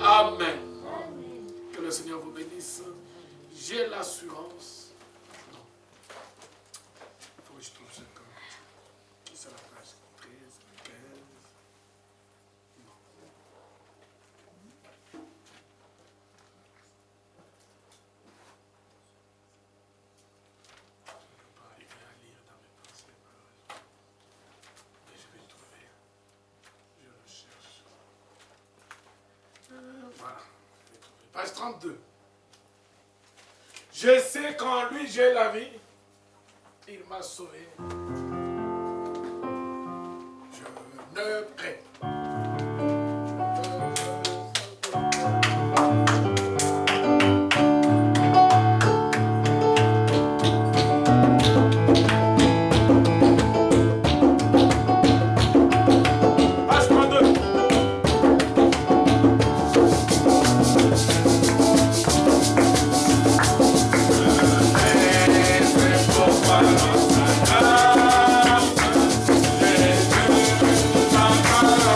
Amen. Que le Seigneur vous bénisse. J'ai l'assurance. Non. Il faut que je trouve 50. C'est la page 13, 15. Non. Je ne peux pas arriver à lire dans mes pensées, malheureusement. Mais je vais trouver. Je le cherche. Voilà. Page 32. Je sais qu'en lui j'ai la vie. Il m'a sauvé. Je ne crains. Wow.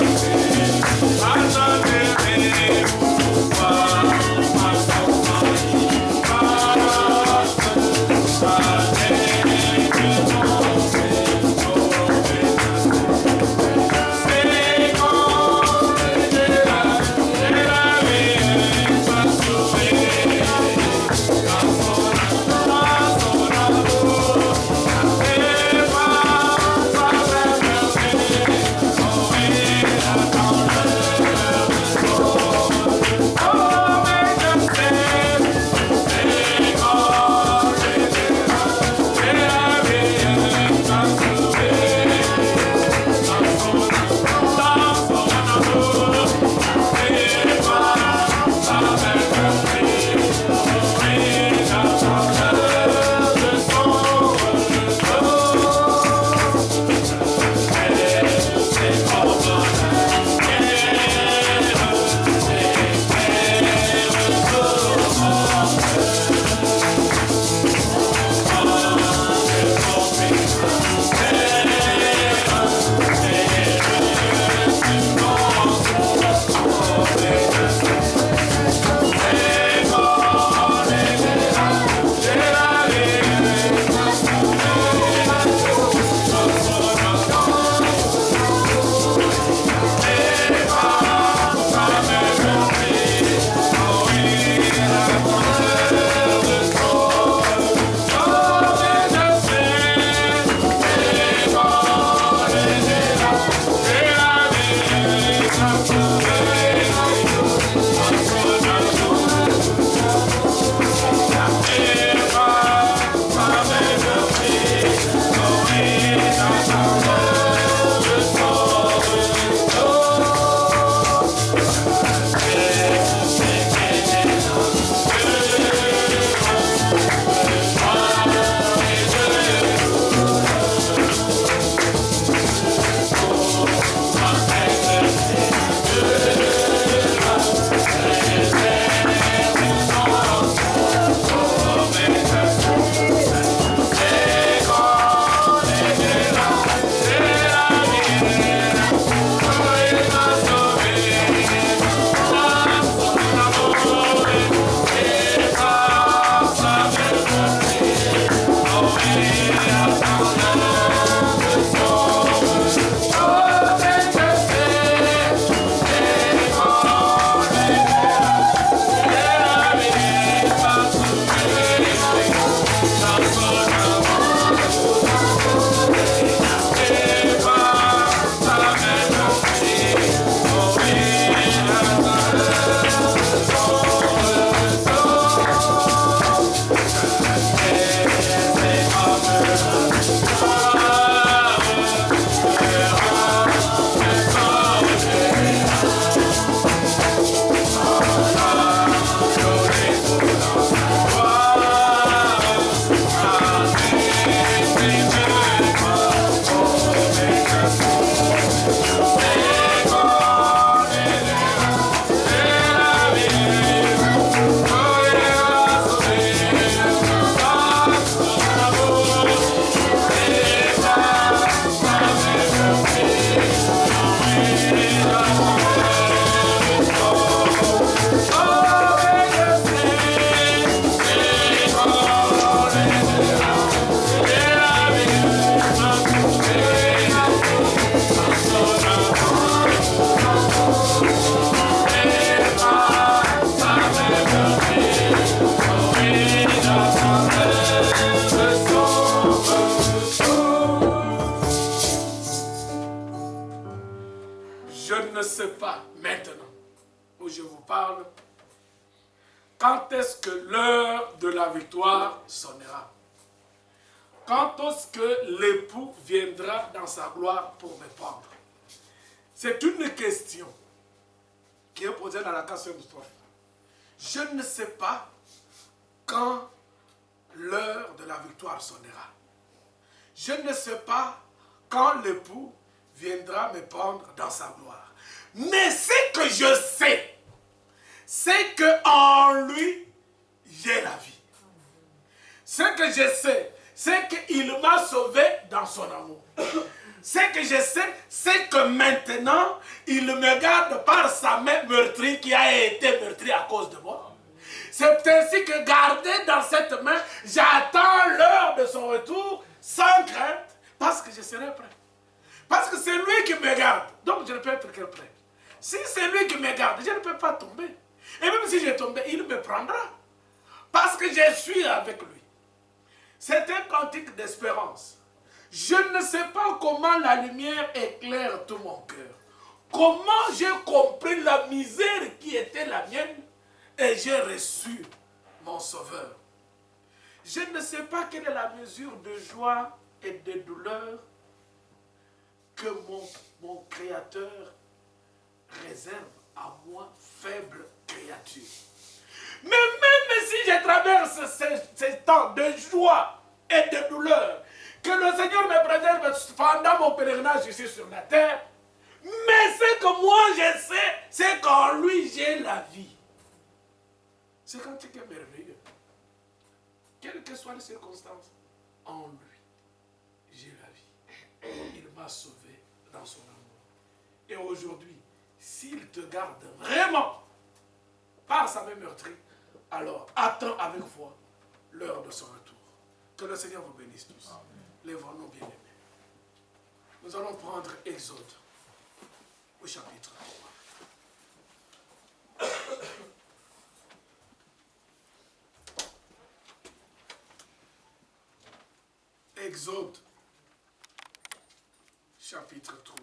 Je ne sais pas maintenant où je vous parle, quand est-ce que l'heure de la victoire sonnera? Quand est-ce que l'époux viendra dans sa gloire pour me prendre? C'est une question qui est posée dans la 4e strophe. Je ne sais pas quand l'heure de la victoire sonnera. Je ne sais pas quand l'époux viendra me prendre dans sa gloire. Mais ce que je sais, c'est qu'en lui, j'ai la vie. Ce que je sais, c'est qu'il m'a sauvé dans son amour. Ce que je sais, c'est que maintenant, il me garde par sa main meurtrie qui a été meurtrie à cause de moi. C'est ainsi que gardé dans cette main, j'attends l'heure de son retour sans crainte, parce que je serai prêt. Parce que c'est lui qui me garde, donc je ne peux être que prêt. Si c'est lui qui me garde, je ne peux pas tomber. Et même si je tombe, il me prendra. Parce que je suis avec lui. C'est un cantique d'espérance. Je ne sais pas comment la lumière éclaire tout mon cœur. Comment j'ai compris la misère qui était la mienne et j'ai reçu mon sauveur. Je ne sais pas quelle est la mesure de joie et de douleur que mon Créateur réserve à moi, faible créature. Mais même si je traverse ces temps de joie et de douleur, que le Seigneur me préserve pendant mon pèlerinage ici sur la terre, mais ce que moi je sais, c'est qu'en lui j'ai la vie. C'est quand il est merveilleux. Quelles que soient les circonstances, en lui j'ai la vie. Il m'a sauvé dans son amour. Et aujourd'hui, s'il te garde vraiment par sa main meurtrie, alors attends avec foi l'heure de son retour. Que le Seigneur vous bénisse tous. Lèvons-nous bien-aimés. Nous allons prendre Exode au chapitre 3. Exode chapitre 3.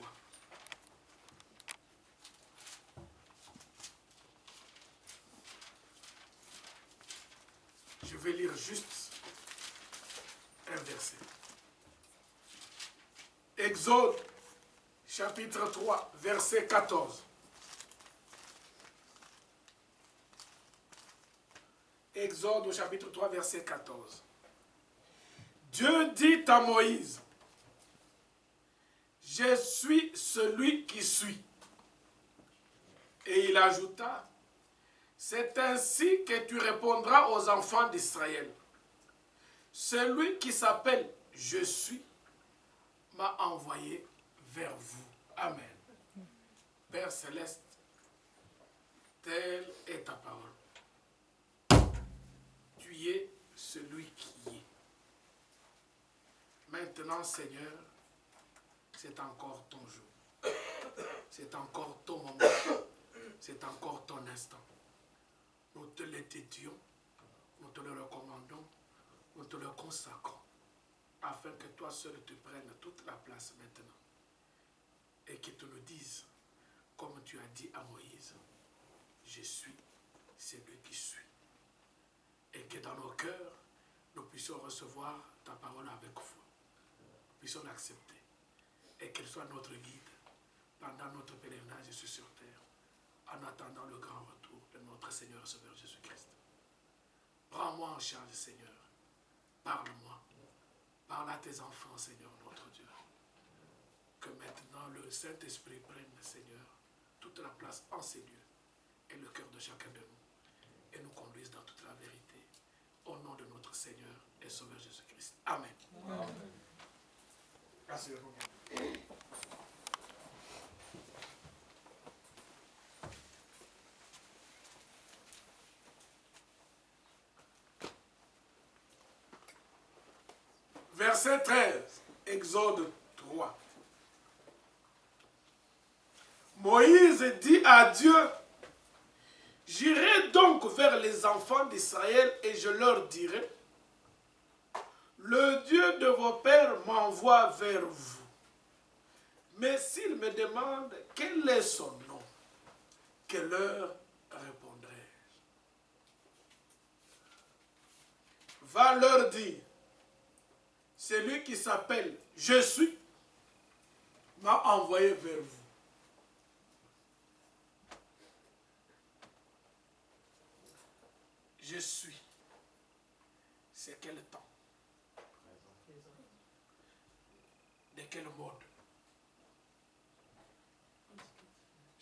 Je vais lire juste un verset. Exode, chapitre 3, verset 14. Exode au chapitre 3, verset 14. Dieu dit à Moïse, « Je suis celui qui suis. » Et il ajouta, « C'est ainsi que tu répondras aux enfants d'Israël. Celui qui s'appelle « Je suis » m'a envoyé vers vous. » Amen. Père Céleste, telle est ta parole. Tu es celui qui est. Maintenant, Seigneur, c'est encore ton jour. C'est encore ton moment. C'est encore ton instant. Nous te le dédions, nous te le recommandons, nous te le consacrons, afin que toi seul te prennes toute la place maintenant. Et qu'il te le dise, comme tu as dit à Moïse, je suis celui qui suis. Et que dans nos cœurs, nous puissions recevoir ta parole avec foi. Nous puissions l'accepter. Et qu'elle soit notre guide pendant notre pèlerinage ici sur terre, en attendant le grand retour de notre Seigneur et Sauveur Jésus-Christ. Prends-moi en charge, Seigneur. Parle-moi. Parle à tes enfants, Seigneur, notre Dieu. Que maintenant le Saint-Esprit prenne, Seigneur, toute la place en ces lieux et le cœur de chacun de nous et nous conduise dans toute la vérité. Au nom de notre Seigneur et Sauveur Jésus-Christ. Amen. Amen. Asseyez-vous. Verset 13, Exode 3. Moïse dit à Dieu, « J'irai donc vers les enfants d'Israël et je leur dirai, le Dieu de vos pères m'envoie vers vous. Mais s'il me demande quel est son nom, que leur répondrai-je? Va leur dire, celui qui s'appelle Je suis m'a envoyé vers vous. Je suis. C'est quel temps? De quel mode?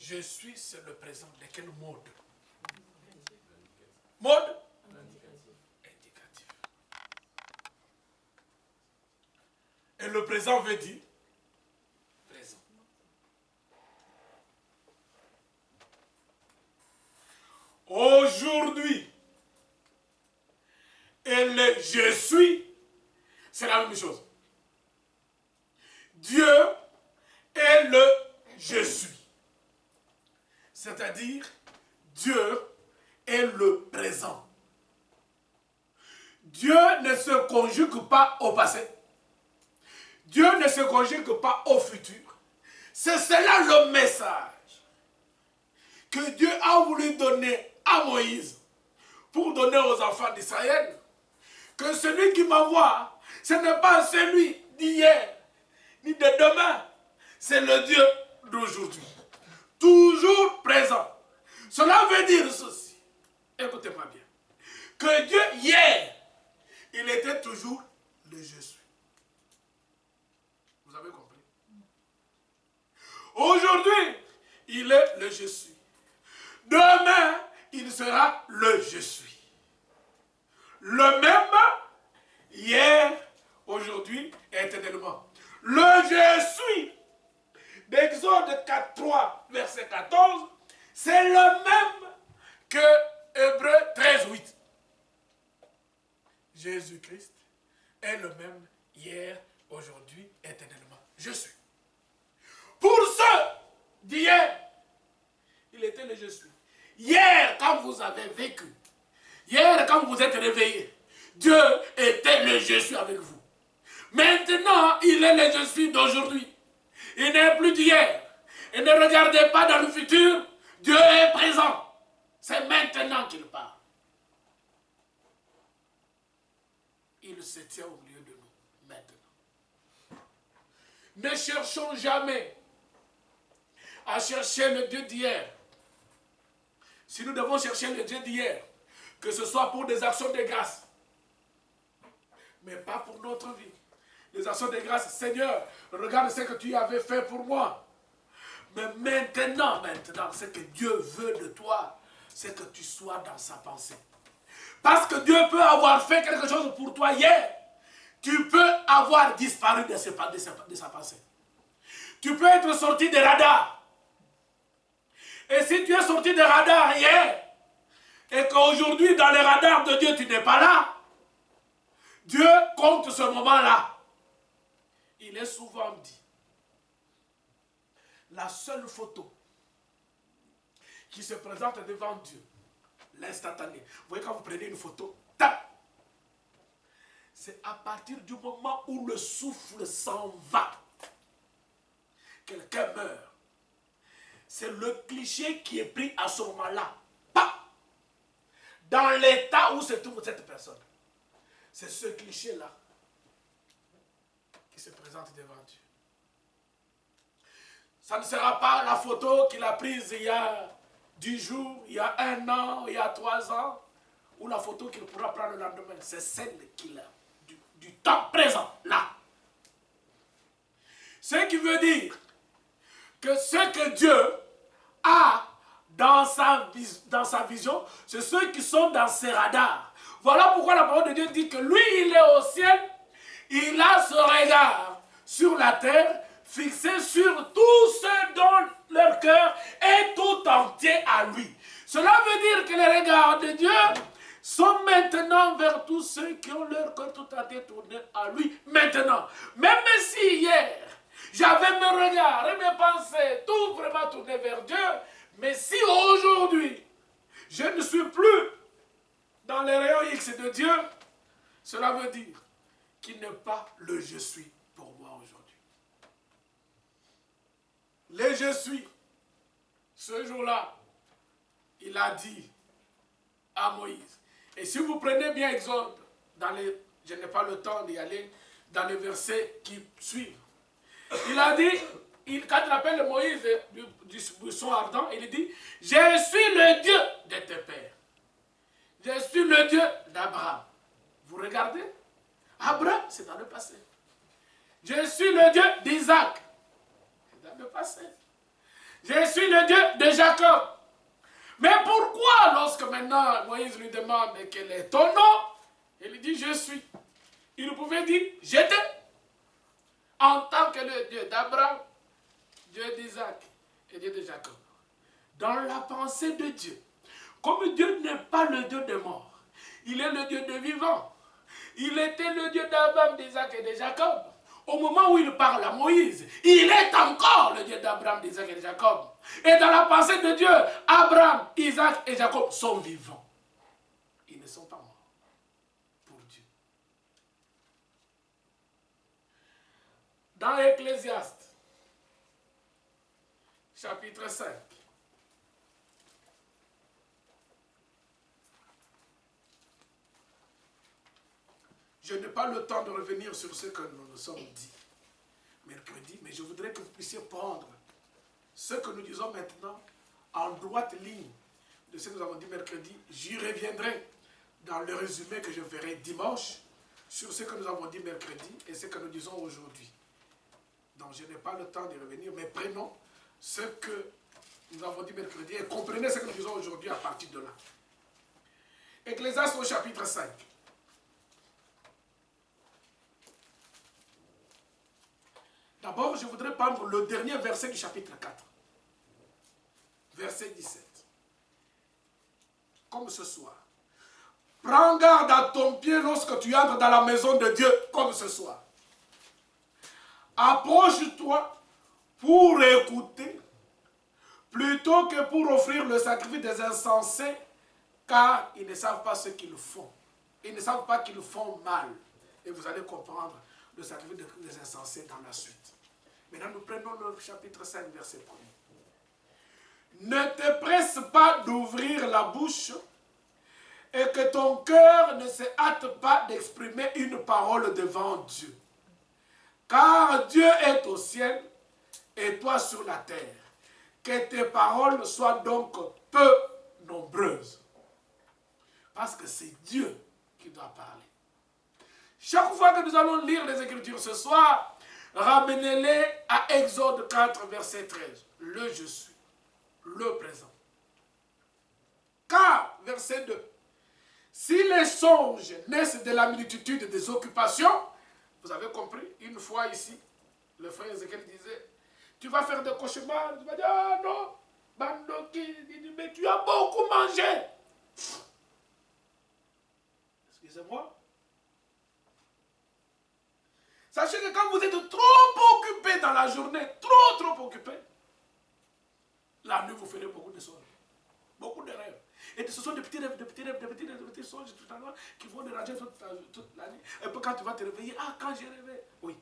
Je suis, c'est le présent. De quel mode? Mode? Indicatif. Et le présent veut dire présent. Aujourd'hui, et le je suis, c'est la même chose. Dieu est le je suis. C'est-à-dire, Dieu est le présent. Dieu ne se conjugue pas au passé. Dieu ne se conjugue pas au futur. C'est cela le message que Dieu a voulu donner à Moïse pour donner aux enfants d'Israël. Que celui qui m'envoie, ce n'est pas celui d'hier, ni de demain. C'est le Dieu d'aujourd'hui. Toujours présent. Cela veut dire ceci. Écoutez-moi bien. Que Dieu, hier, il était toujours le je suis. Vous avez compris? Aujourd'hui, il est le je suis. Demain, il sera le je suis. Le même, hier, aujourd'hui, éternellement. Le je suis d'Exode 4.3, verset 14, c'est le même que Hébreux 13.8. Jésus-Christ est le même hier, aujourd'hui, éternellement. Je suis. Pour ceux d'hier, il était le je suis. Hier, quand vous avez vécu, hier, quand vous êtes réveillé, Dieu était le je suis avec vous. Maintenant, il est le je suis d'aujourd'hui. Il n'est plus d'hier. Et ne regardez pas dans le futur. Dieu est présent. C'est maintenant qu'il parle. Il se tient au milieu de nous. Maintenant. Ne cherchons jamais à chercher le Dieu d'hier. Si nous devons chercher le Dieu d'hier, que ce soit pour des actions de grâce, mais pas pour notre vie. Les actions de grâce, Seigneur, regarde ce que tu avais fait pour moi. Mais maintenant, ce que Dieu veut de toi, c'est que tu sois dans sa pensée. Parce que Dieu peut avoir fait quelque chose pour toi hier. Tu peux avoir disparu de sa pensée. Tu peux être sorti des radars. Et si tu es sorti des radars hier, et qu'aujourd'hui, dans les radars de Dieu, tu n'es pas là, Dieu compte ce moment-là. Il est souvent dit, la seule photo qui se présente devant Dieu, l'instantané. Vous voyez quand vous prenez une photo, tap, c'est à partir du moment où le souffle s'en va. Quelqu'un meurt. C'est le cliché qui est pris à ce moment-là. Dans l'état où se trouve cette personne. C'est ce cliché-là qui se présente devant Dieu. Ça ne sera pas la photo qu'il a prise il y a 10 jours, il y a 1 an, il y a 3 ans, ou la photo qu'il pourra prendre le lendemain. C'est celle qu'il a du temps présent, là. Ce qui veut dire que ce que Dieu a dans sa vision, c'est ceux qui sont dans ses radars. Voilà pourquoi la parole de Dieu dit que lui, il est au ciel, il a ce regard sur la terre, fixé sur tous ceux dont leur cœur est tout entier à lui. Cela veut dire que les regards de Dieu sont maintenant vers tous ceux qui ont leur cœur tout entier tourné à lui maintenant. Même si hier, j'avais mes regards et mes pensées tout vraiment tourné vers Dieu, mais si aujourd'hui, je ne suis plus dans les rayons X de Dieu, cela veut dire qu'il n'est pas le je suis pour moi aujourd'hui. les je suis, ce jour-là, il a dit à Moïse. Et si vous prenez bien Exode, je n'ai pas le temps d'y aller, dans les versets qui suivent. Il a dit, quand il appelle Moïse du buisson ardent, il dit, je suis le Dieu de tes pères. Je suis le Dieu d'Abraham. Vous regardez? Abraham, c'est dans le passé. Je suis le Dieu d'Isaac. C'est dans le passé. Je suis le Dieu de Jacob. Mais pourquoi, lorsque maintenant Moïse lui demande quel est ton nom, il lui dit je suis. Il pouvait dire j'étais. En tant que le Dieu d'Abraham, Dieu d'Isaac et Dieu de Jacob. Dans la pensée de Dieu, comme Dieu n'est pas le Dieu des morts, il est le Dieu des vivants. Il était le Dieu d'Abraham, d'Isaac et de Jacob. Au moment où il parle à Moïse, il est encore le Dieu d'Abraham, d'Isaac et de Jacob. Et dans la pensée de Dieu, Abraham, Isaac et Jacob sont vivants. Ils ne sont pas morts pour Dieu. Dans Ecclésiaste, chapitre 5, je n'ai pas le temps de revenir sur ce que nous nous sommes dit mercredi, mais je voudrais que vous puissiez prendre ce que nous disons maintenant en droite ligne de ce que nous avons dit mercredi. J'y reviendrai dans le résumé que je ferai dimanche sur ce que nous avons dit mercredi et ce que nous disons aujourd'hui. Donc je n'ai pas le temps d'y revenir, mais prenons ce que nous avons dit mercredi et comprenez ce que nous disons aujourd'hui à partir de là. Ecclésiaste au chapitre 5. D'abord, je voudrais prendre le dernier verset du chapitre 4. Verset 17. Comme ce soir. Prends garde à ton pied lorsque tu entres dans la maison de Dieu, comme ce soir. Approche-toi pour écouter, plutôt que pour offrir le sacrifice des insensés, car ils ne savent pas ce qu'ils font. Ils ne savent pas qu'ils font mal. Et vous allez comprendre le sacrifice des insensés dans la suite. Maintenant, nous prenons le chapitre 5, verset 1. Ne te presse pas d'ouvrir la bouche et que ton cœur ne se hâte pas d'exprimer une parole devant Dieu. Car Dieu est au ciel et toi sur la terre. Que tes paroles soient donc peu nombreuses. Parce que c'est Dieu qui doit parler. Chaque fois que nous allons lire les Écritures ce soir, ramenez-les à Exode 4, verset 13. Le je suis, le présent. Car, verset 2, si les songes naissent de la multitude des occupations, vous avez compris, une fois ici, le frère Ézéchiel disait, tu vas faire des cauchemars, tu vas dire, ah non, Bandoki, mais tu as beaucoup mangé. Excusez-moi. Sachez que quand vous êtes trop occupé dans la journée, trop occupé, la nuit vous ferez beaucoup de songes, beaucoup de rêves. Et ce sont des petits rêves, des petits songes tout à l'heure qui vont déranger toute la nuit. Et puis quand tu vas te réveiller, ah quand j'ai rêvé, oui.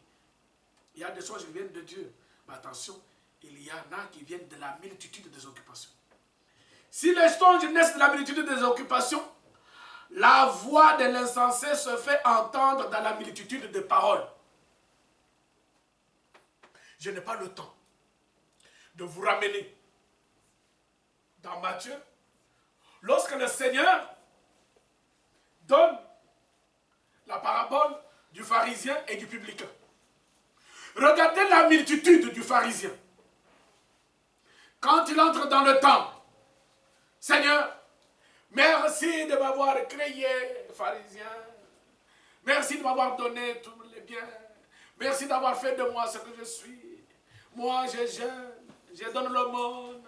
Il y a des songes qui viennent de Dieu. Mais attention, il y en a qui viennent de la multitude des occupations. Si les songes naissent de la multitude des occupations, la voix de l'insensé se fait entendre dans la multitude des paroles. Je n'ai pas le temps de vous ramener dans Matthieu. Lorsque le Seigneur donne la parabole du pharisien et du publicain. Regardez la multitude du pharisien. Quand il entre dans le temple, Seigneur, merci de m'avoir créé, pharisien. Merci de m'avoir donné tous les biens. Merci d'avoir fait de moi ce que je suis. Moi, je jeûne, je donne l'aumône,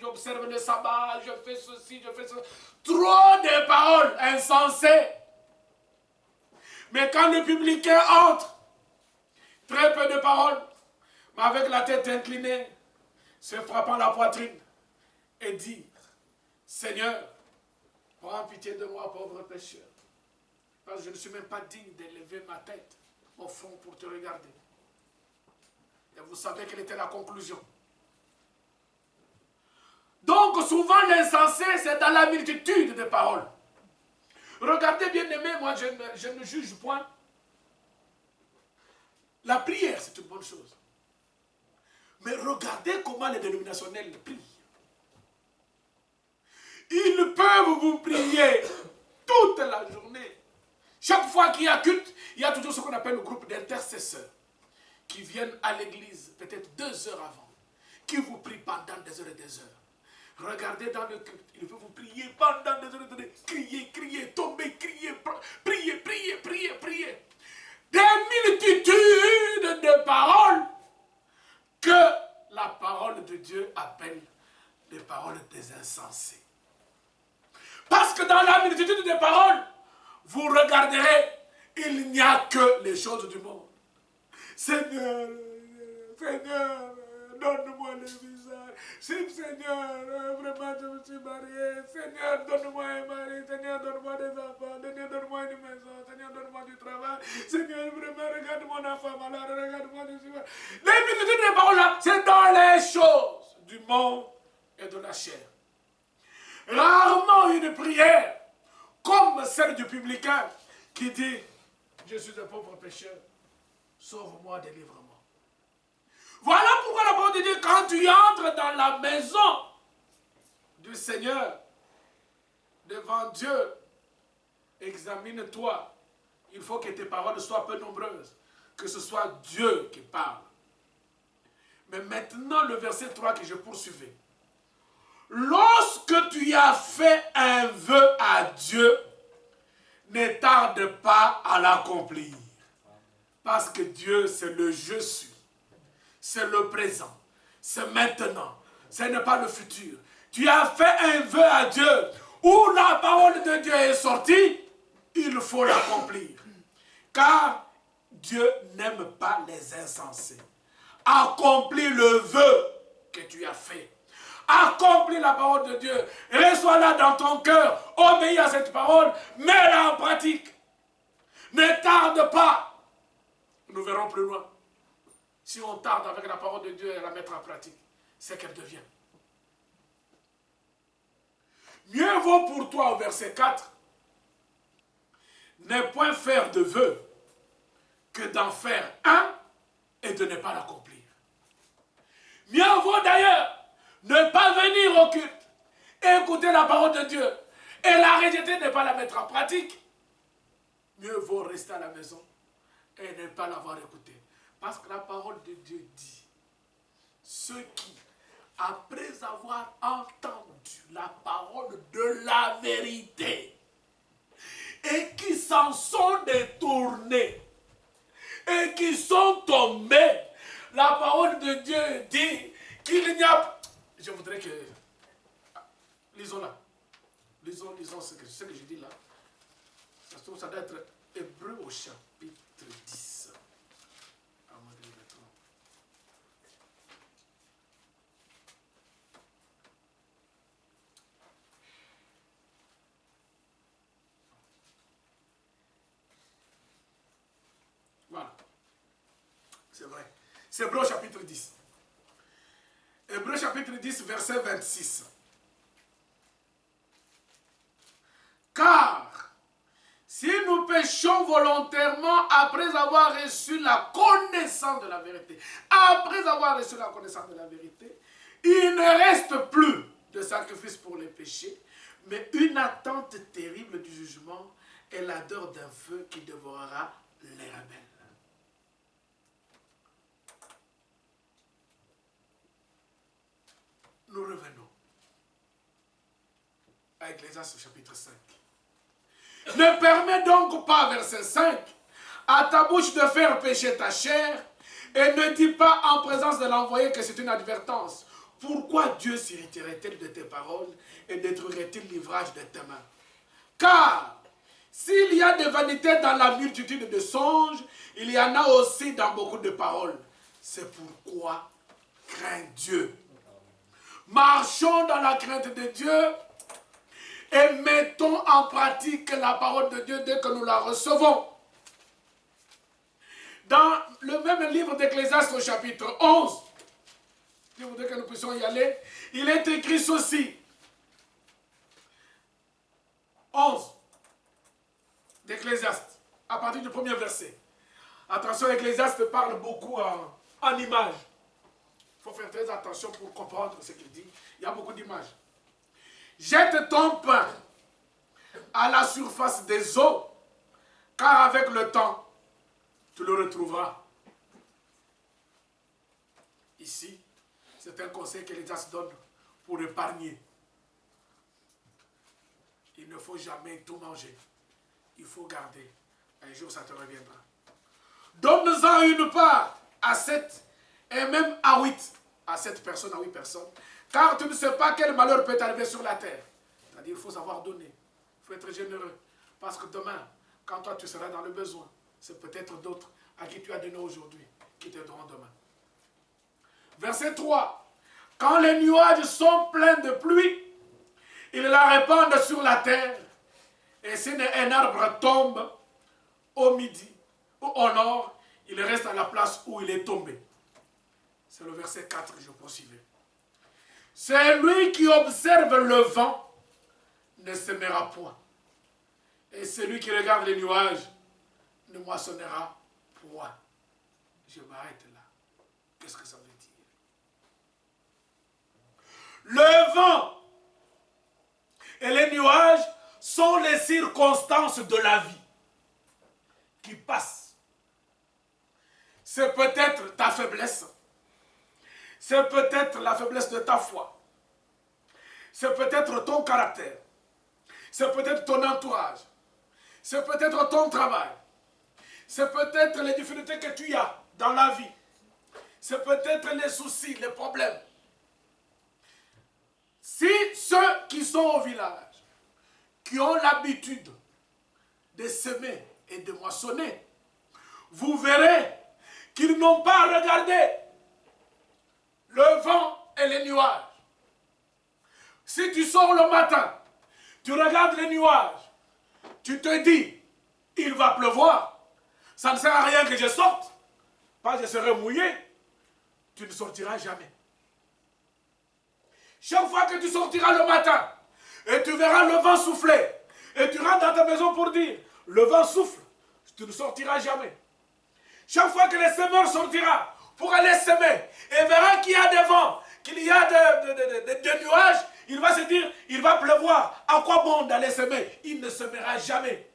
j'observe le sabbat, je fais ceci, je fais cela. Trop de paroles insensées. Mais quand le publicain entre, très peu de paroles, mais avec la tête inclinée, se frappant la poitrine, et dire, Seigneur, prends pitié de moi, pauvre pécheur. Parce que je ne suis même pas digne d'élever ma tête au fond pour te regarder. Et vous savez quelle était la conclusion. Donc souvent l'insensé, c'est dans la multitude des paroles. Regardez bien aimé, moi je ne juge point. La prière, c'est une bonne chose. Mais regardez comment les dénominationnels prient. Ils peuvent vous prier toute la journée. Chaque fois qu'il y a culte, il y a toujours ce qu'on appelle le groupe d'intercesseurs qui viennent à l'église peut-être 2 heures avant, qui vous prient pendant des heures et des heures. Regardez dans le culte, il veut vous prier pendant des heures et des heures. Crier, crier, tomber, crier, prier, prier, prier, prier. Des multitudes de paroles que la parole de Dieu appelle des paroles des insensés. Parce que dans la multitude des paroles, vous regarderez, il n'y a que les choses du monde. Seigneur, Seigneur, donne-moi le visage. Seigneur, vraiment je me suis marié. Seigneur, donne-moi un mari. Seigneur, donne-moi des enfants. Seigneur, donne-moi une maison. Seigneur, donne-moi du travail. Seigneur, vraiment, regarde mon enfant malade. Regarde-moi du suivant. Les multitudes de paroles là, c'est dans les choses du monde et de la chair. Rarement une prière comme celle du publicain qui dit « Je suis un pauvre pécheur, sauve-moi, délivre-moi ». Voilà pourquoi la parole de Dieu, quand tu entres dans la maison du Seigneur, devant Dieu, examine-toi. Il faut que tes paroles soient peu nombreuses, que ce soit Dieu qui parle. Mais maintenant, le verset 3 que je poursuivais. Lorsque tu as fait un vœu à Dieu, ne tarde pas à l'accomplir. Parce que Dieu, c'est le je suis. C'est le présent. C'est maintenant. Ce n'est pas le futur. Tu as fait un vœu à Dieu où la parole de Dieu est sortie, il faut l'accomplir. Car Dieu n'aime pas les insensés. Accomplis le vœu que tu as fait. Accomplis la parole de Dieu. Reçois-la dans ton cœur. Obéis à cette parole. Mets-la en pratique. Ne tarde pas. Nous verrons plus loin. Si on tarde avec la parole de Dieu et la mettre en pratique, c'est qu'elle devient. Mieux vaut pour toi, au verset 4, ne point faire de vœu que d'en faire un et de ne pas l'accomplir. Mieux vaut d'ailleurs ne pas venir au culte, écouter la parole de Dieu et la rejeter, ne pas la mettre en pratique. Mieux vaut rester à la maison et ne pas l'avoir écoutée. Parce que la parole de Dieu dit, ceux qui, après avoir entendu la parole de la vérité, et qui s'en sont détournés, et qui sont tombés, la parole de Dieu dit qu'il n'y a... Je voudrais que... Lisons là. Lisons ce que je dis là. Ça doit être Hébreux au chapitre 10. Voilà. C'est vrai. C'est Hébreux chapitre 10. Hébreux chapitre 10, verset 26. Car si nous péchons volontairement après avoir reçu la connaissance de la vérité, après avoir reçu la connaissance de la vérité, il ne reste plus de sacrifice pour les péchés, mais une attente terrible du jugement et l'ardeur d'un feu qui dévorera les rebelles. Nous revenons à Ecclésiaste chapitre 5. Ne permets donc pas, verset 5, à ta bouche de faire pécher ta chair et ne dis pas en présence de l'envoyé que c'est une advertence. Pourquoi Dieu s'irriterait-il de tes paroles et détruirait-il l'ouvrage de tes mains? Car s'il y a des vanités dans la multitude de songes, il y en a aussi dans beaucoup de paroles. C'est pourquoi crains Dieu. Marchons dans la crainte de Dieu et mettons en pratique la parole de Dieu dès que nous la recevons. Dans le même livre d'Ecclésiaste au chapitre 11, je voudrais que nous puissions y aller, il est écrit ceci. 11 d'Ecclésiaste, à partir du premier verset. Attention, Ecclésiaste parle beaucoup en images. Il faut faire très attention pour comprendre ce qu'il dit. Il y a beaucoup d'images. Jette ton pain à la surface des eaux, car avec le temps, tu le retrouveras. Ici, c'est un conseil qu'Ecclésiaste donne pour épargner. Il ne faut jamais tout manger. Il faut garder. Un jour, ça te reviendra. Donne-en une part à 7 et même à 8. À 7 personnes, à 8 personnes. Car tu ne sais pas quel malheur peut t'arriver sur la terre. C'est-à-dire qu'il faut savoir donner. Il faut être généreux. Parce que demain, quand toi tu seras dans le besoin, c'est peut-être d'autres à qui tu as donné aujourd'hui qui t'aideront demain. Verset 3. Quand les nuages sont pleins de pluie, ils la répandent sur la terre. Et si un arbre tombe au midi ou au nord, il reste à la place où il est tombé. C'est le verset 4 que je poursuivais. C'est lui qui observe le vent ne sèmera point. Et celui qui regarde les nuages ne moissonnera point. Je m'arrête là. Qu'est-ce que ça veut dire? Le vent et les nuages sont les circonstances de la vie qui passent. C'est peut-être ta faiblesse. C'est peut-être la faiblesse de ta foi. C'est peut-être ton caractère. C'est peut-être ton entourage. C'est peut-être ton travail. C'est peut-être les difficultés que tu as dans la vie. C'est peut-être les soucis, les problèmes. Si ceux qui sont au village, qui ont l'habitude de semer et de moissonner, vous verrez qu'ils n'ont pas regardé le vent et les nuages. Si tu sors le matin, tu regardes les nuages, tu te dis, il va pleuvoir, ça ne sert à rien que je sorte, pas je serai mouillé, tu ne sortiras jamais. Chaque fois que tu sortiras le matin, et tu verras le vent souffler, et tu rentres dans ta maison pour dire, le vent souffle, tu ne sortiras jamais. Chaque fois que le semeur sortira pour aller semer, et verra qu'il y a des vents, qu'il y a des nuages, il va se dire, il va pleuvoir. À quoi bon d'aller semer? Il ne semera jamais.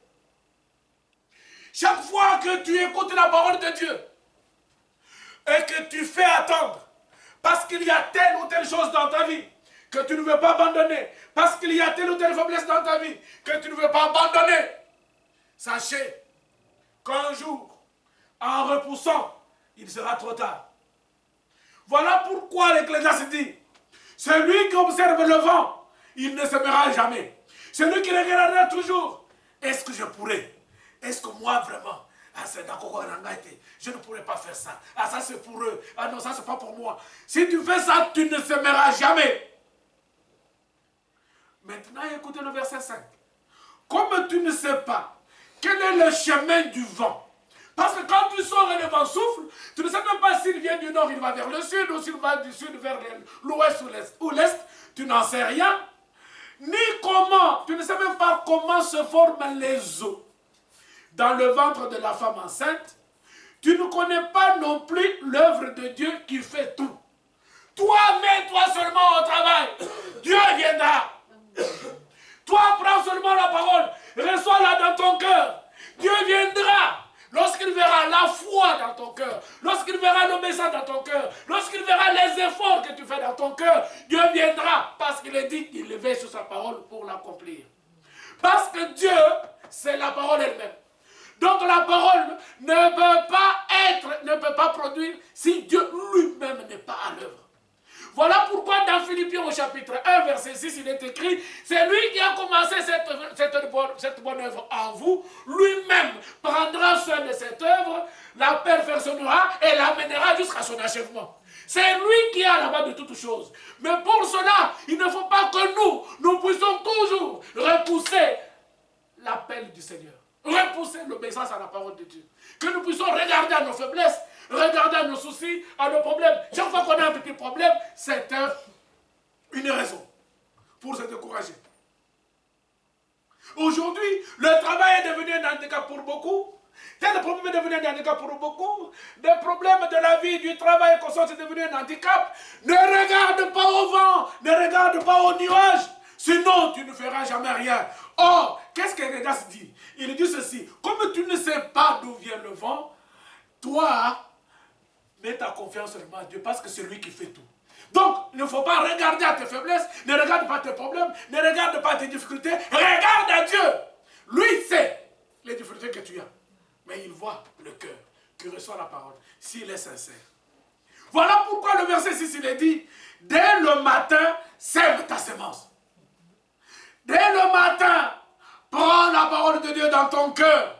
Chaque fois que tu écoutes la parole de Dieu, et que tu fais attendre, parce qu'il y a telle ou telle chose dans ta vie, que tu ne veux pas abandonner, parce qu'il y a telle ou telle faiblesse dans ta vie, que tu ne veux pas abandonner, sachez qu'un jour, en repoussant, il sera trop tard. Voilà pourquoi l'Ecclésiaste dit, celui qui observe le vent, il ne s'aimera jamais. Celui qui regardera toujours, est-ce que je pourrais? Est-ce que moi vraiment, je ne pourrais pas faire ça. Ah, ça c'est pour eux. Ah non, ça c'est pas pour moi. Si tu fais ça, tu ne s'aimeras jamais. Maintenant, écoutez le verset 5. Comme tu ne sais pas quel est le chemin du vent, parce que quand tu sors et le vent souffle, tu ne sais même pas s'il vient du nord, il va vers le sud, ou s'il va du sud vers l'ouest ou l'est, tu n'en sais rien. Ni comment, tu ne sais même pas comment se forment les os dans le ventre de la femme enceinte. Tu ne connais pas non plus l'œuvre de Dieu qui fait tout. Toi, mets-toi seulement au travail. Dieu viendra. Toi, prends seulement la parole. Reçois-la dans ton cœur. Dieu viendra. Lorsqu'il verra la foi dans ton cœur, lorsqu'il verra l'obéissance dans ton cœur, lorsqu'il verra les efforts que tu fais dans ton cœur, Dieu viendra parce qu'il est dit qu'il veille sur sa parole pour l'accomplir. Parce que Dieu, c'est la parole elle-même. Donc la parole ne peut pas produire si Dieu lui-même n'est pas à l'œuvre. Voilà pourquoi dans Philippiens au chapitre 1, verset 6, il est écrit, c'est lui qui a commencé cette bonne œuvre en vous, lui-même prendra soin de cette œuvre, la perfectionnera et l'amènera jusqu'à son achèvement. C'est lui qui a la main de toutes choses. Mais pour cela, il ne faut pas que nous puissions toujours repousser l'appel du Seigneur. repousser l'obéissance à la parole de Dieu. Que nous puissions regarder à nos faiblesses, regarder à nos soucis, à nos problèmes. Chaque fois qu'on a un petit problème, c'est une raison pour se décourager. Aujourd'hui, le travail est devenu un handicap pour beaucoup. Tel problème est devenu un handicap pour beaucoup. Des problèmes de la vie, du travail, c'est devenu un handicap. Ne regarde pas au vent, ne regarde pas aux nuages. Sinon, tu ne feras jamais rien. Or, qu'est-ce que Rédas dit? Il dit ceci. Comme tu ne sais pas d'où vient le vent, toi, mets ta confiance seulement à Dieu parce que c'est lui qui fait tout. Donc, il ne faut pas regarder à tes faiblesses, ne regarde pas tes problèmes, ne regarde pas tes difficultés. Regarde à Dieu. Lui sait les difficultés que tu as. Mais il voit le cœur qui reçoit la parole, s'il est sincère. Voilà pourquoi le verset 6, il est dit, dès le matin, sème ta semence. Dès le matin, prends la parole de Dieu dans ton cœur.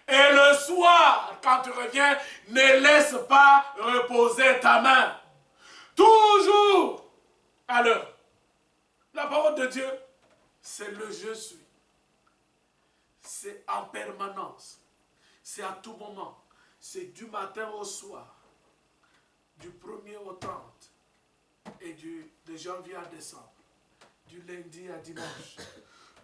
Et le soir, quand tu reviens, ne laisse pas reposer ta main. Toujours à l'heure. La parole de Dieu, c'est le je suis. C'est en permanence. C'est à tout moment. C'est du matin au soir. Du 1er au 30. Et de janvier à décembre. Du lundi à dimanche.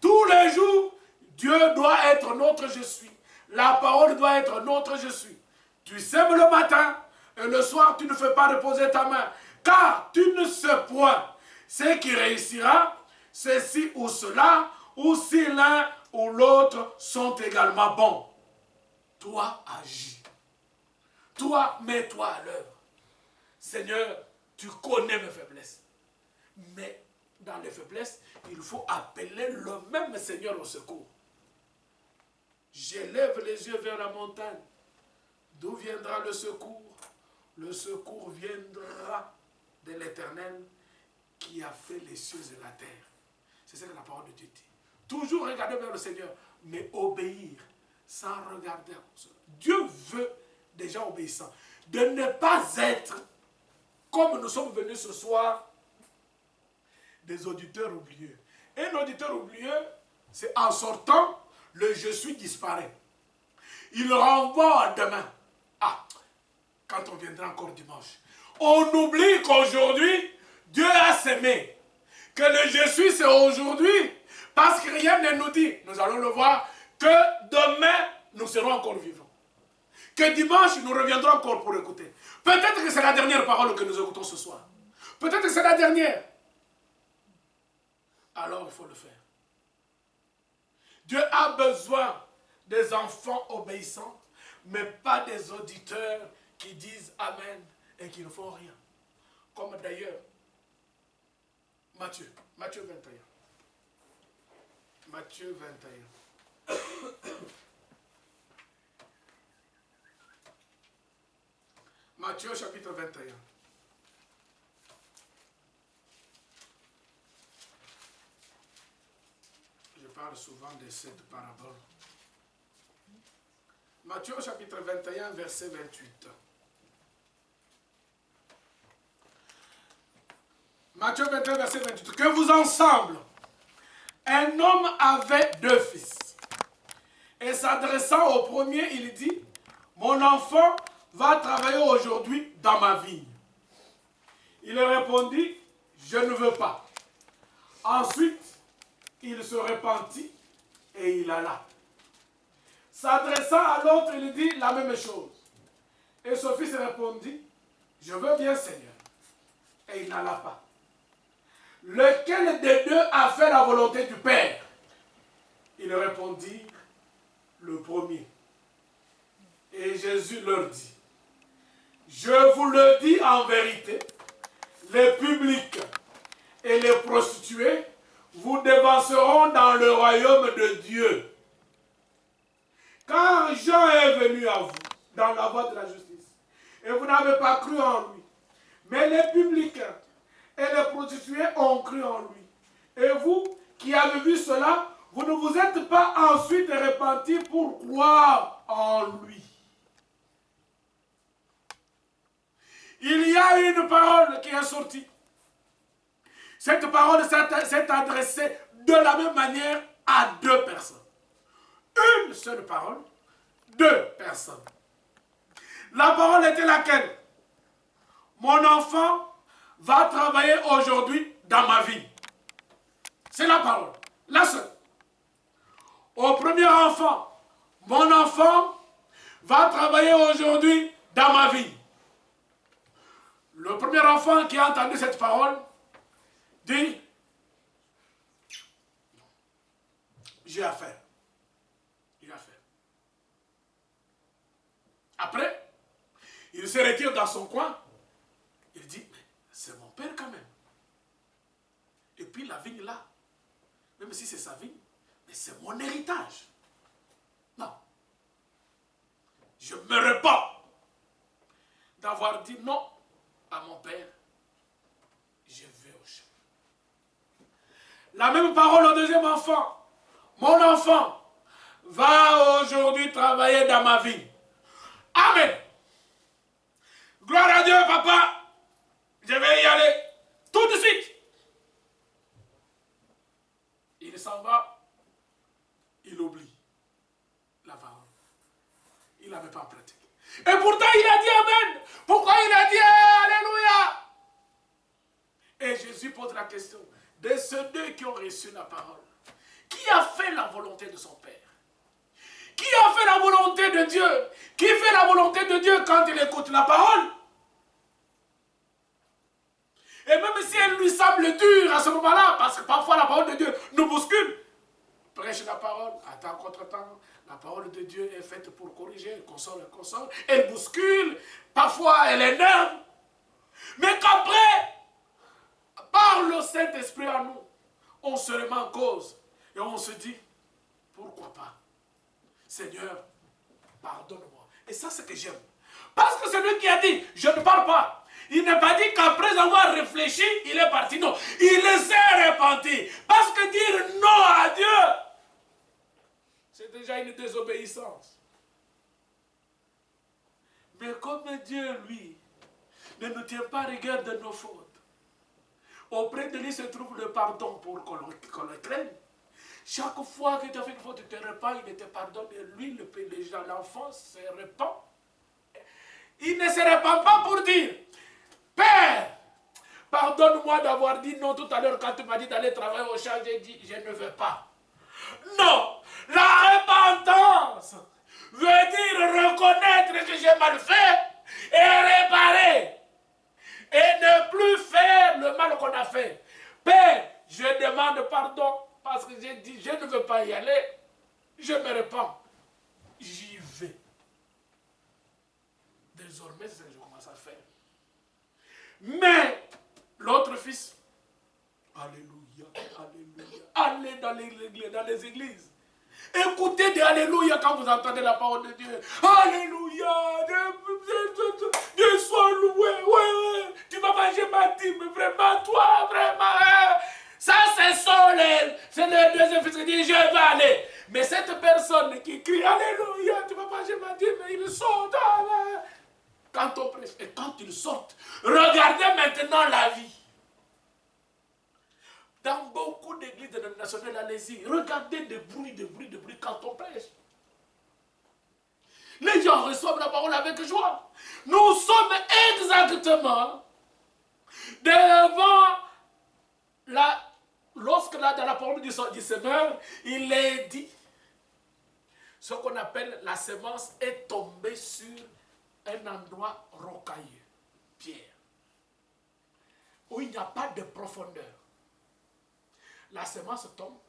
Tous les jours, Dieu doit être notre je suis. La parole doit être notre je suis. Tu sèmes le matin et le soir, tu ne fais pas reposer ta main. Car tu ne sais point ce qui réussira, ceci ou cela, ou si l'un ou l'autre sont également bons. Toi, agis. Toi, mets-toi à l'œuvre. Seigneur, tu connais mes faiblesses. Mais dans les faiblesses, il faut appeler le même Seigneur au secours. J'élève les yeux vers la montagne. D'où viendra le secours? Le secours viendra de l'Éternel qui a fait les cieux et la terre. C'est ce que la parole de Dieu dit. Toujours regarder vers le Seigneur, mais obéir sans regarder à cela. Dieu veut des gens obéissants. De ne pas être, comme nous sommes venus ce soir, des auditeurs oublieux. Un auditeur oublieux, c'est en sortant, le je suis disparaît. Il renvoie à demain. Ah, quand on viendra encore dimanche. On oublie qu'aujourd'hui, Dieu a sémé. Que le je suis, c'est aujourd'hui. Parce que rien ne nous dit, nous allons le voir, que demain, nous serons encore vivants. Que dimanche, nous reviendrons encore pour écouter. Peut-être que c'est la dernière parole que nous écoutons ce soir. Peut-être que c'est la dernière. Alors, il faut le faire. Dieu a besoin des enfants obéissants, mais pas des auditeurs qui disent Amen et qui ne font rien. Comme d'ailleurs, Matthieu 21. Matthieu 21. Matthieu chapitre 21. Je parle souvent de cette parabole. Matthieu chapitre 21, verset 28. Matthieu 21, verset 28. Que vous ensemble, un homme avait 2 fils. Et s'adressant au premier, il dit, mon enfant va travailler aujourd'hui dans ma vigne. Il répondit, je ne veux pas. Ensuite, il se repentit et il alla. S'adressant à l'autre, il dit la même chose. Et son fils répondit, je veux bien, Seigneur. Et il n'alla pas. Lequel des deux a fait la volonté du Père? Il répondit, le premier. Et Jésus leur dit, je vous le dis en vérité, les publics et les prostituées vous devanceront dans le royaume de Dieu. Car Jean est venu à vous dans la voie de la justice, et vous n'avez pas cru en lui. Mais les publicains et les prostituées ont cru en lui. Et vous, qui avez vu cela, vous ne vous êtes pas ensuite repentis pour croire en lui. Il y a une parole qui est sortie. Cette parole s'est adressée de la même manière à 2 personnes. une seule parole, deux personnes. La parole était laquelle? Mon enfant va travailler aujourd'hui dans ma vie. C'est la parole, la seule. Au premier enfant, mon enfant va travailler aujourd'hui dans ma vie. Le premier enfant qui a entendu cette parole dit, j'ai affaire. J'ai affaire. Après, il se retire dans son coin. Il dit, mais c'est mon père quand même. Et puis la vigne là, même si c'est sa vigne, mais c'est mon héritage. Non. Je me répands d'avoir dit non à mon père. Je vais au champ. La même parole au deuxième enfant. Mon enfant va aujourd'hui travailler dans ma vie. Amen. Gloire à Dieu, papa. Je vais y aller tout de suite. Il s'en va. Il oublie la parole. Il n'avait pas pratiqué. Et pourtant, il a dit Amen. Pourquoi il a dit Alléluia? Et Jésus pose la question. De ceux deux qui ont reçu la parole, qui a fait la volonté de son Père? Qui a fait la volonté de Dieu? Qui fait la volonté de Dieu quand il écoute la parole? Et même si elle lui semble dure à ce moment-là, parce que parfois la parole de Dieu nous bouscule, prêche la parole, attends contre-temps, la parole de Dieu est faite pour corriger, elle console, elle bouscule, parfois elle énerve, mais qu'après, par le Saint-Esprit à nous, on se remet en cause et on se dit, pourquoi pas? Seigneur, pardonne-moi. Et ça, c'est ce que j'aime. Parce que celui qui a dit, je ne parle pas, il n'a pas dit qu'après avoir réfléchi, il est parti. Non, il s'est repenti. Parce que dire non à Dieu, c'est déjà une désobéissance. Mais comme Dieu, lui, ne nous tient pas rigueur de nos fautes, auprès de lui se trouve le pardon pour qu'on le craigne. Chaque fois que tu as fait une faute, tu te repens, il te pardonne. Et lui, l'enfant se repent. Il ne se repent pas pour dire, Père, pardonne-moi d'avoir dit non tout à l'heure quand tu m'as dit d'aller travailler au champ, j'ai dit, je ne veux pas. Non, la repentance veut dire reconnaître que j'ai mal fait et réparer. Et ne plus faire le mal qu'on a fait. Père, je demande pardon parce que j'ai dit, je ne veux pas y aller. Je me repens. J'y vais. Désormais, c'est ce que je commence à faire. Mais, l'autre fils, alléluia, alléluia, allez dans les églises. Écoutez des alléluia quand vous entendez la parole de Dieu. Alléluia, Dieu soit loué, ouais, tu vas manger ma dîme, vraiment, toi, vraiment. Ça, c'est le deuxième fils qui dit, je vais aller. Mais cette personne qui crie, alléluia, tu vas manger ma dîme, il saute. Quand on prêche, et quand ils sortent, regardez maintenant la vie. Dans beaucoup d'églises dénominationnelles, allez-y, regardez des bruits quand on prêche. Les gens reçoivent la parole avec joie. Nous sommes exactement devant lorsque là, dans la parole du Seigneur, il est dit, ce qu'on appelle la semence est tombée sur un endroit rocailleux, pierre, où il n'y a pas de profondeur. La semence tombe,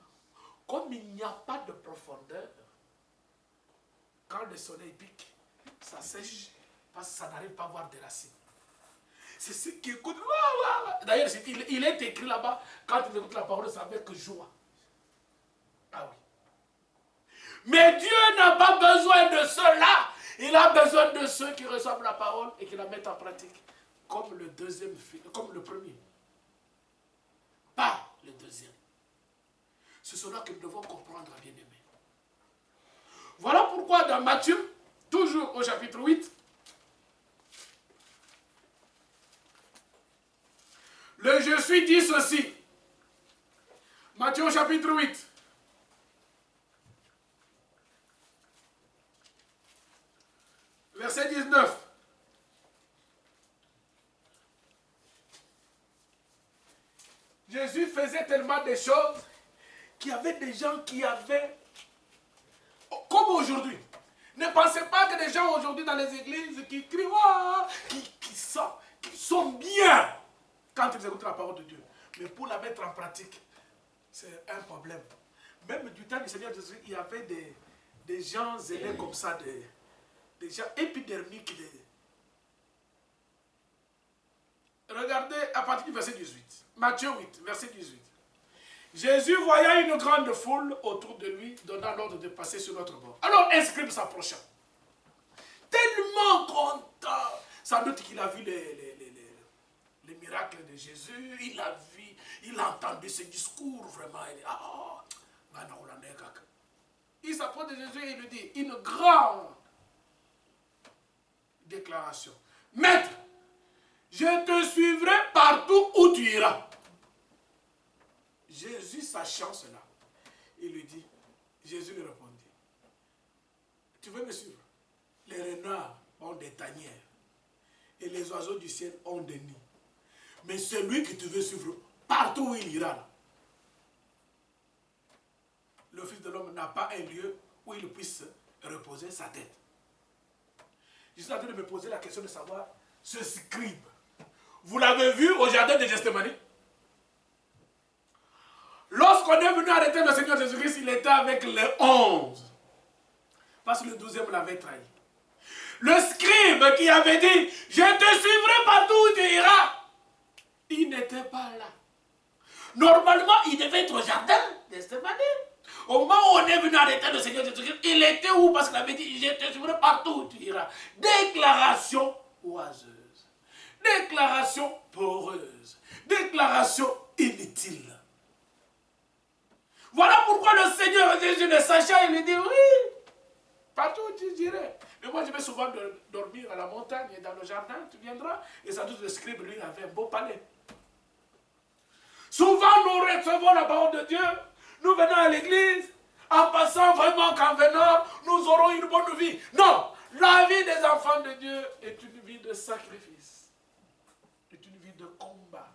comme il n'y a pas de profondeur, quand le soleil pique, ça sèche, parce que ça n'arrive pas à avoir des racines. C'est ce qui écoute. D'ailleurs, il est écrit là-bas, quand il écoute la parole, c'est avec joie. Ah oui. Mais Dieu n'a pas besoin de ceux-là. Il a besoin de ceux qui reçoivent la parole et qui la mettent en pratique. Comme le deuxième, comme le premier. Pas le deuxième. C'est cela que nous devons comprendre, bien-aimés. Voilà pourquoi dans Matthieu, toujours au chapitre 8, le je suis dit ceci. Matthieu au chapitre 8. Jésus faisait tellement de choses qu'il y avait des gens qui avaient, comme aujourd'hui. Ne pensez pas que des gens aujourd'hui dans les églises qui crient, oh, qui sont bien quand ils écoutent la parole de Dieu. Mais pour la mettre en pratique, c'est un problème. Même du temps du Seigneur Jésus, il y avait des gens zélés comme ça, des gens épidermiques. Regardez à partir du verset 18. Matthieu 8, verset 18. Jésus voyant une grande foule autour de lui, donna l'ordre de passer sur l'autre bord. Alors un scribe s'approcha. Tellement content. Sans doute qu'il a vu les miracles de Jésus. Il a vu, il a entendu ses discours vraiment. Il s'approche de Jésus et il lui dit une grande déclaration. Maître, je te suivrai partout où tu iras. Jésus, sachant cela, il lui dit, Jésus lui répondit, tu veux me suivre? Les renards ont des tanières et les oiseaux du ciel ont des nids. Mais celui que tu veux suivre, partout où il ira, là, le Fils de l'homme n'a pas un lieu où il puisse reposer sa tête. Je suis en train de me poser la question de savoir, ce scribe, vous l'avez vu au jardin de Gethsémani? Lorsqu'on est venu arrêter le Seigneur Jésus-Christ, il était avec les 11. Parce que le 12e l'avait trahi. Le scribe qui avait dit, je te suivrai partout où tu iras, il n'était pas là. Normalement, il devait être au jardin de Gethsémani. Au moment où on est venu arrêter le Seigneur Jésus-Christ, il était où? Parce qu'il avait dit, je te suivrai partout où tu iras. Déclaration oiseuse. Déclaration poreuse. Déclaration inutile. Voilà pourquoi le Seigneur Jésus de Sacha, il lui dit, oui, partout où tu irais. Mais moi, je vais souvent dormir à la montagne et dans le jardin, tu viendras. Et sans doute le scribe, lui, avait un beau palais. Souvent, nous recevons la parole de Dieu. Nous venons à l'église. En passant vraiment qu'en venant, nous aurons une bonne vie. Non, la vie des enfants de Dieu est une vie de sacrifice. C'est une vie de combat.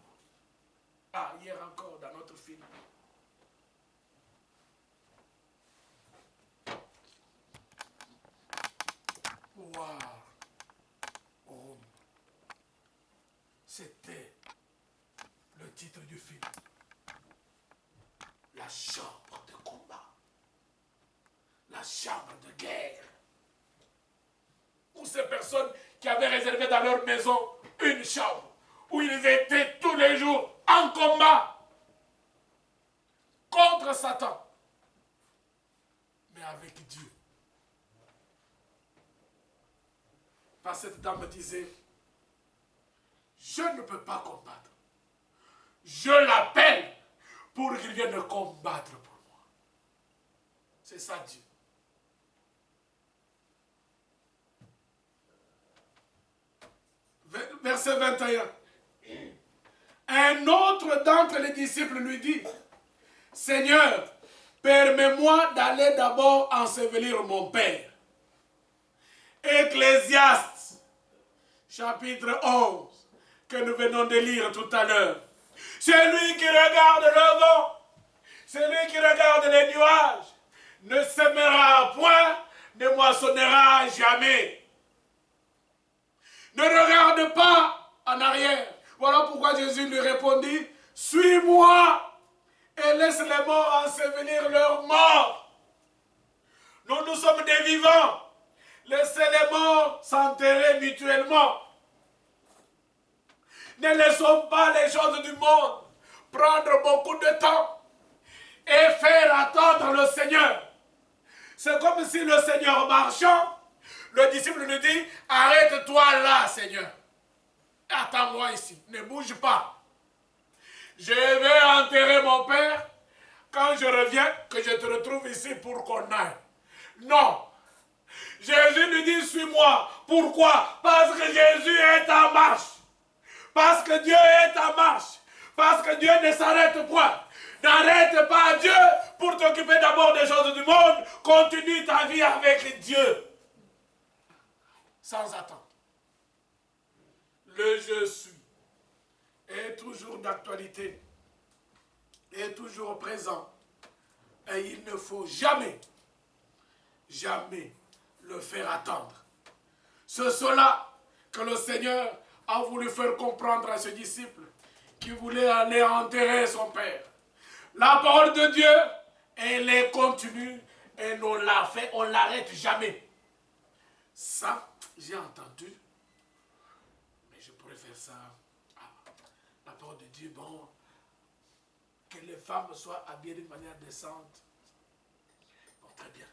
Ah, hier encore, dans notre film. Wow. Oh. C'était le titre du film. La chambre de combat. La chambre de guerre. Pour ces personnes qui avaient réservé dans leur maison une chambre où ils étaient tous les jours en combat contre Satan. Mais avec Dieu. Parce que cette dame me disait, je ne peux pas combattre. Je l'appelle pour qu'il vienne combattre pour moi. C'est ça Dieu. Verset 21. Un autre d'entre les disciples lui dit, Seigneur, permets-moi d'aller d'abord ensevelir mon père. Ecclésiaste, chapitre 11, que nous venons de lire tout à l'heure. Celui qui regarde le vent, celui qui regarde les nuages, ne sèmera point, ne moissonnera jamais. Ne regarde pas en arrière. Voilà pourquoi Jésus lui répondit, suis-moi et laisse les morts ensevelir leurs morts. Nous sommes des vivants. Laissez les morts s'enterrer mutuellement. Ne laissons pas les choses du monde prendre beaucoup de temps et faire attendre le Seigneur. C'est comme si le Seigneur marchant, le disciple lui dit, arrête-toi là, Seigneur. Attends-moi ici, ne bouge pas. Je vais enterrer mon père. Quand je reviens, que je te retrouve ici pour qu'on aille. Non. Jésus lui dit, suis-moi. Pourquoi? Parce que Jésus est en marche. Parce que Dieu est en marche. Parce que Dieu ne s'arrête point. N'arrête pas Dieu pour t'occuper d'abord des choses du monde. Continue ta vie avec Dieu. Sans attendre. Le je suis est toujours d'actualité. est toujours présent. Et il ne faut jamais, jamais le faire attendre. C'est cela que le Seigneur a voulu faire comprendre à ses disciples qui voulaient aller enterrer son Père. La parole de Dieu, elle est continue et on l'arrête jamais. Ça, j'ai entendu, mais je pourrais faire ça. La parole de Dieu, bon, que les femmes soient habillées d'une manière décente. Bon, très bien.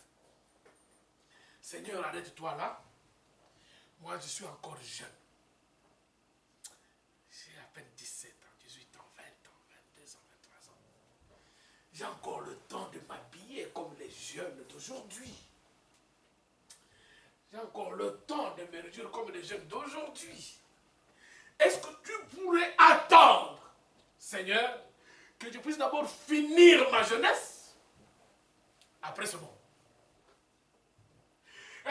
Seigneur, arrête-toi là. Moi, je suis encore jeune. J'ai à peine 17 ans, 18 ans, 20 ans, 22 ans, 23 ans. J'ai encore le temps de m'habiller comme les jeunes d'aujourd'hui. J'ai encore le temps de me réduire comme les jeunes d'aujourd'hui. Est-ce que tu pourrais attendre, Seigneur, que je puisse d'abord finir ma jeunesse? Après ce moment.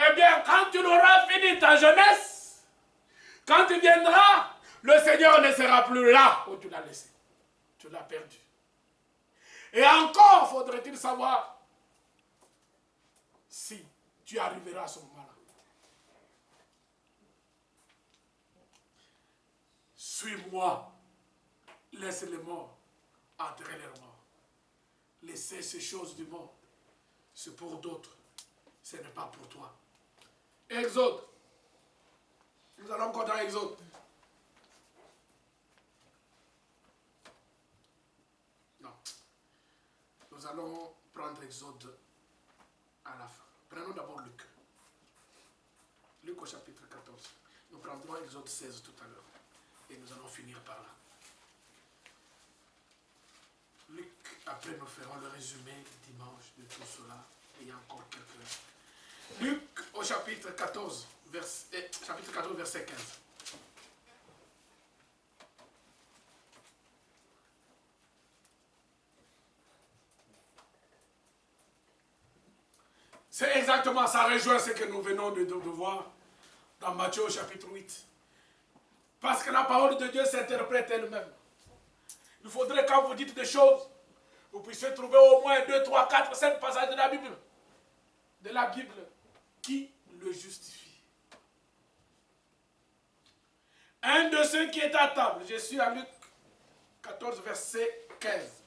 Eh bien, quand tu auras fini ta jeunesse, quand tu viendras, le Seigneur ne sera plus là où tu l'as laissé. Tu l'as perdu. Et encore faudrait-il savoir si tu arriveras à ce moment-là. Suis-moi, laisse les morts enterrer leurs morts. Laissez ces choses du monde. C'est pour d'autres, ce n'est pas pour toi. Exode. Nous allons encore dans Exode. Non. Nous allons prendre Exode à la fin. Prenons d'abord Luc. Luc au chapitre 14. Nous prendrons Exode 16 tout à l'heure. Et nous allons finir par là. Luc, après nous ferons le résumé dimanche de tout cela. Et il y a encore quelques... Luc au chapitre 14, verset 15. C'est exactement, ça rejoint ce que nous venons de voir dans Matthieu au chapitre 8. Parce que la parole de Dieu s'interprète elle-même. Il faudrait, quand vous dites des choses, vous puissiez trouver au moins 2, 3, 4, 5 passages de la Bible qui le justifient. Un de ceux qui est à table, je suis à Luc 14, verset 15.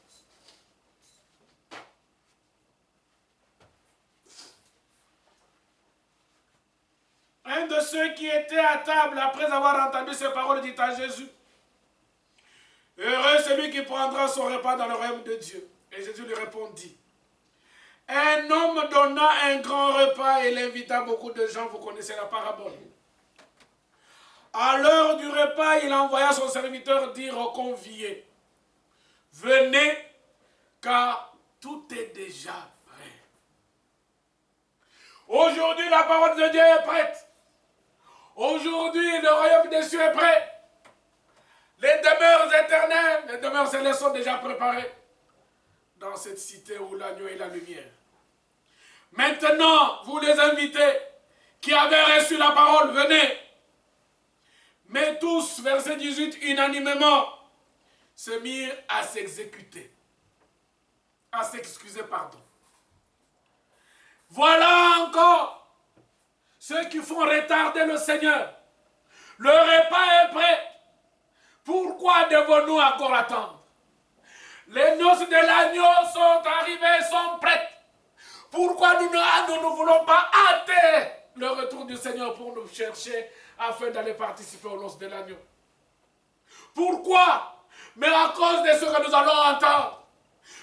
Un de ceux qui étaient à table, après avoir entendu ces paroles, dit à Jésus, « Heureux celui qui prendra son repas dans le royaume de Dieu. » Et Jésus lui répondit, « Un homme donna un grand repas et il invita beaucoup de gens. » Vous connaissez la parabole. À l'heure du repas, il envoya son serviteur dire aux conviés, « Venez, car tout est déjà prêt. » Aujourd'hui, la parole de Dieu est prête. Aujourd'hui, le royaume des cieux est prêt. Les demeures éternelles, les demeures célestes sont déjà préparées dans cette cité où l'agneau est la lumière. Maintenant, vous les invités qui avez reçu la parole, venez. Mais tous, verset 18, unanimement, se mirent à s'exécuter. À s'excuser, pardon. Voilà encore ceux qui font retarder le Seigneur. Le repas est prêt. Pourquoi devons-nous encore attendre? Les noces de l'agneau sont arrivées, sont prêtes. Pourquoi nous ne voulons pas hâter le retour du Seigneur pour nous chercher afin d'aller participer aux noces de l'agneau? Pourquoi? Mais à cause de ce que nous allons entendre.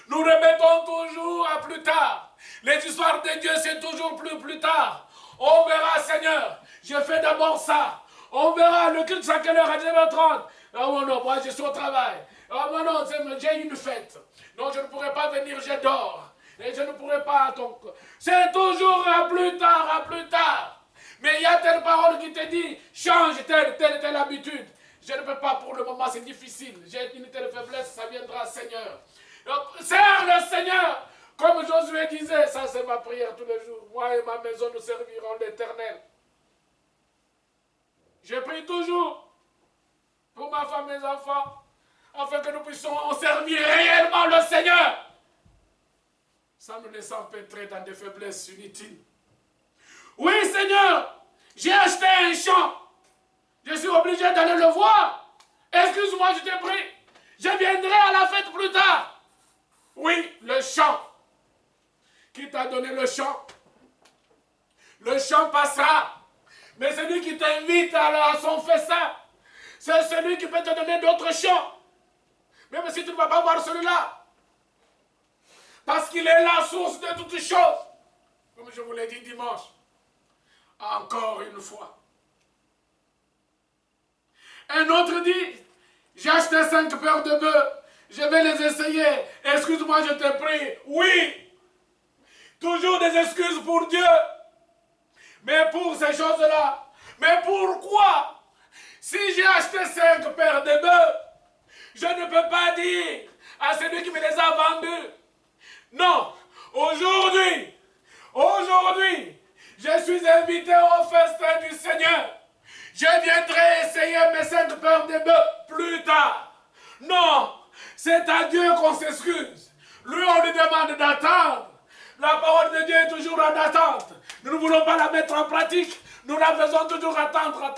Nous remettons toujours à plus tard. Les histoires de Dieu, c'est toujours plus tard. On verra, Seigneur, je fais d'abord ça. On verra le culte à quelle heure? À 19h30. Oh non, moi je suis au travail. Oh non, j'ai une fête. Non, je ne pourrai pas venir, je dors. Et je ne pourrai pas, donc... C'est toujours à plus tard. Mais il y a telle parole qui te dit, change telle habitude. Je ne peux pas pour le moment, c'est difficile. J'ai une telle faiblesse, ça viendra, Seigneur. Donc, sers le Seigneur. Comme Josué disait, ça c'est ma prière tous les jours. Moi et ma maison, nous servirons l'Éternel. Je prie toujours pour ma femme et mes enfants, afin que nous puissions servir réellement le Seigneur, sans nous laisser empêtrer dans des faiblesses inutiles. Oui, Seigneur, j'ai acheté un champ. Je suis obligé d'aller le voir. Excuse-moi, je t'ai prie. Je viendrai à la fête plus tard. Oui, le champ. Qui t'a donné le champ? Le champ passera. Mais celui qui t'invite à son festin, c'est celui qui peut te donner d'autres champs. Même si tu ne vas pas voir celui-là. Parce qu'il est la source de toutes choses. Comme je vous l'ai dit dimanche. Encore une fois. Un autre dit, j'ai acheté 5 paires de bœufs. Je vais les essayer. Excuse-moi, je te prie. Oui. Toujours des excuses pour Dieu. Mais pour ces choses-là. Mais pourquoi? Si j'ai acheté 5 paires de bœufs, je ne peux pas dire à celui qui me les a vendus. Non. Aujourd'hui, je suis invité au festin du Seigneur. Je viendrai essayer mes 5 paires de bœufs plus tard. Non, c'est à Dieu qu'on s'excuse. Lui, on lui demande d'attendre. La parole de Dieu est toujours en attente. Nous ne voulons pas la mettre en pratique. Nous la faisons toujours attendre.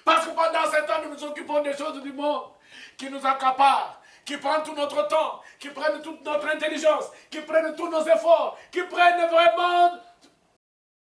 Parce que pendant ce temps, nous nous occupons des choses du monde qui nous accaparent, qui prennent tout notre temps, qui prennent toute notre intelligence, qui prennent tous nos efforts, qui prennent vraiment